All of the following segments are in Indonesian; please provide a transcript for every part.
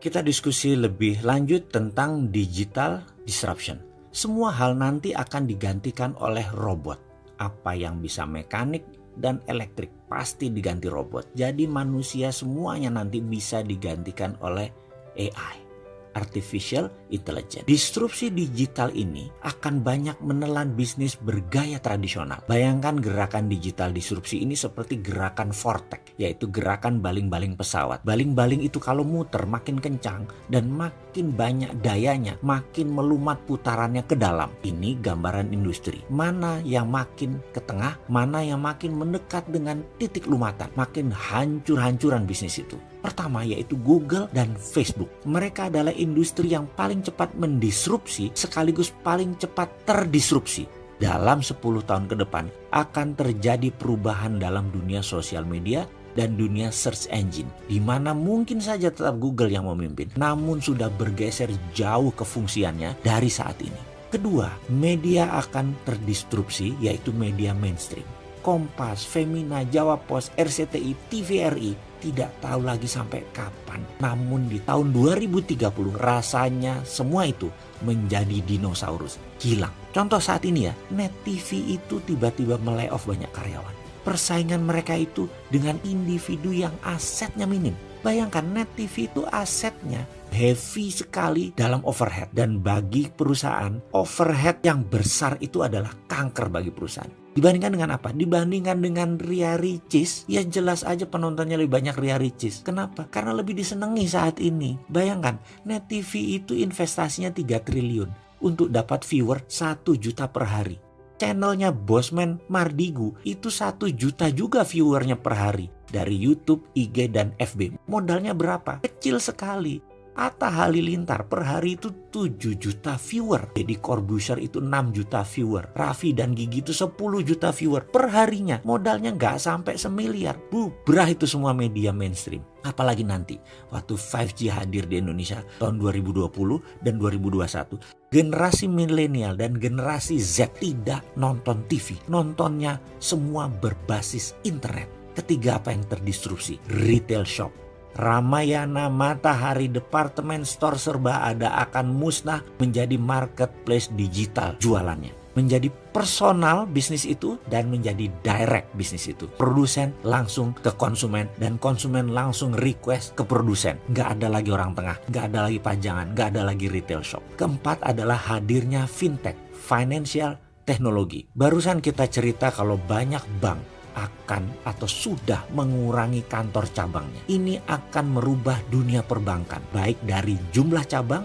Kita diskusi lebih lanjut tentang digital disruption. Semua hal nanti akan digantikan oleh robot. Apa yang bisa mekanik dan elektrik pasti diganti robot. Jadi manusia semuanya nanti bisa digantikan oleh AI. Artificial Intelligence. Disrupsi digital ini akan banyak menelan bisnis bergaya tradisional. Bayangkan gerakan digital disrupsi ini seperti gerakan vortex, yaitu gerakan baling-baling pesawat. Baling-baling itu kalau muter makin kencang dan makin banyak dayanya, makin melumat putarannya ke dalam. Ini gambaran industri. Mana yang makin ke tengah, mana yang makin mendekat dengan titik lumatan, makin hancur-hancuran bisnis itu. Pertama yaitu Google dan Facebook. Mereka adalah industri yang paling cepat mendisrupsi sekaligus paling cepat terdisrupsi. Dalam 10 tahun ke depan akan terjadi perubahan dalam dunia sosial media dan dunia search engine, di mana mungkin saja tetap Google yang memimpin, namun sudah bergeser jauh kefungsiannya dari saat ini. Kedua, media akan terdisrupsi yaitu media mainstream. Kompas, Femina, Jawa Pos, RCTI, TVRI tidak tahu lagi sampai kapan. Namun di tahun 2030 rasanya semua itu menjadi dinosaurus, hilang. Contoh saat ini ya, Net TV itu tiba-tiba melay-off banyak karyawan. Persaingan mereka itu dengan individu yang asetnya minim. Bayangkan Net TV itu asetnya heavy sekali dalam overhead. Dan bagi perusahaan, overhead yang besar itu adalah kanker bagi perusahaan. Dibandingkan dengan apa? Dibandingkan dengan Ria Ricis, ya jelas aja penontonnya lebih banyak Ria Ricis. Kenapa? Karena lebih disenangi saat ini. Bayangkan, Net TV itu investasinya 3 triliun untuk dapat viewer 1 juta per hari. Channelnya Bosman Mardigu itu 1 juta juga viewernya per hari. Dari YouTube, IG, dan FB. Modalnya berapa? Kecil sekali. Atta Halilintar per hari itu 7 juta viewer. Deddy Corbuzier itu 6 juta viewer. Raffi dan Gigi itu 10 juta viewer per harinya. Modalnya nggak sampai semiliar. Bubrah itu semua media mainstream. Apalagi nanti waktu 5G hadir di Indonesia tahun 2020 dan 2021. Generasi milenial dan generasi Z tidak nonton TV. Nontonnya semua berbasis internet. Ketiga, apa yang terdisrupsi? Retail shop. Ramayana, Matahari, departemen store serba ada akan musnah menjadi marketplace digital jualannya. Menjadi personal bisnis itu dan menjadi direct bisnis itu. Produsen langsung ke konsumen dan konsumen langsung request ke produsen. Nggak ada lagi orang tengah, nggak ada lagi pajangan, nggak ada lagi retail shop. Keempat adalah hadirnya fintech, financial technology. Barusan kita cerita kalau banyak bank akan atau sudah mengurangi kantor cabangnya. Ini akan merubah dunia perbankan, baik dari jumlah cabang,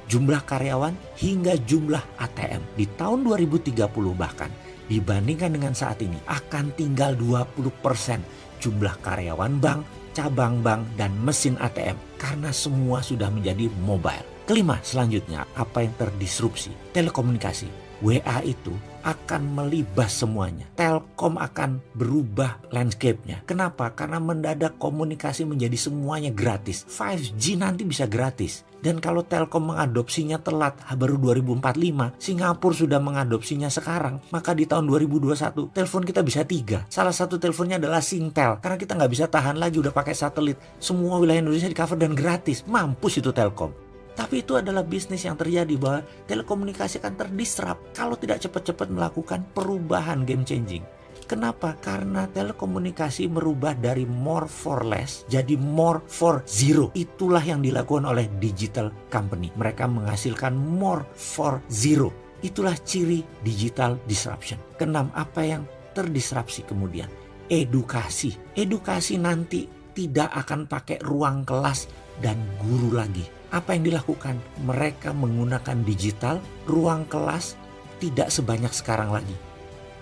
jumlah karyawan, hingga jumlah ATM. Di tahun 2030 bahkan, dibandingkan dengan saat ini, akan tinggal 20% jumlah karyawan bank, cabang bank, dan mesin ATM. Karena semua sudah menjadi mobile. Kelima, selanjutnya, apa yang terdisrupsi? Telekomunikasi. WA itu akan melibas semuanya. Telkom akan berubah landscape-nya. Kenapa? Karena mendadak komunikasi menjadi semuanya gratis. 5G nanti bisa gratis. Dan kalau Telkom mengadopsinya telat, baru 2045, Singapura sudah mengadopsinya sekarang, maka di tahun 2021, telepon kita bisa 3. Salah satu teleponnya adalah Singtel. Karena kita nggak bisa tahan lagi, udah pakai satelit. Semua wilayah Indonesia di cover dan gratis. Mampus itu Telkom. Tapi itu adalah bisnis yang terjadi bahwa telekomunikasi akan terdisrupt kalau tidak cepat-cepat melakukan perubahan game changing. Kenapa? Karena telekomunikasi merubah dari more for less jadi more for zero. Itulah yang dilakukan oleh digital company. Mereka menghasilkan more for zero. Itulah ciri digital disruption. Keenam, apa yang terdisrupsi kemudian? Edukasi. Edukasi nanti tidak akan pakai ruang kelas dan guru lagi. Apa yang dilakukan? Mereka menggunakan digital, ruang kelas tidak sebanyak sekarang lagi.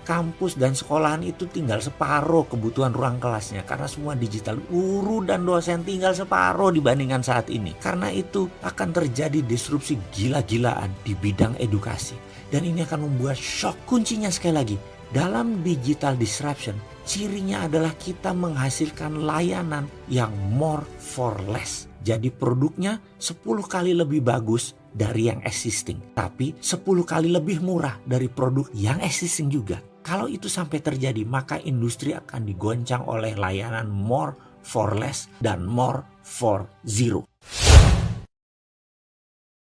Kampus dan sekolahan itu tinggal separuh kebutuhan ruang kelasnya karena semua digital. Guru dan dosen tinggal separuh dibandingkan saat ini. Karena itu akan terjadi disrupsi gila-gilaan di bidang edukasi. Dan ini akan membuat shock. Kuncinya sekali lagi, dalam digital disruption, cirinya adalah kita menghasilkan layanan yang more for less. Jadi produknya 10 kali lebih bagus dari yang existing. Tapi 10 kali lebih murah dari produk yang existing juga. Kalau itu sampai terjadi, maka industri akan digoncang oleh layanan more for less dan more for zero.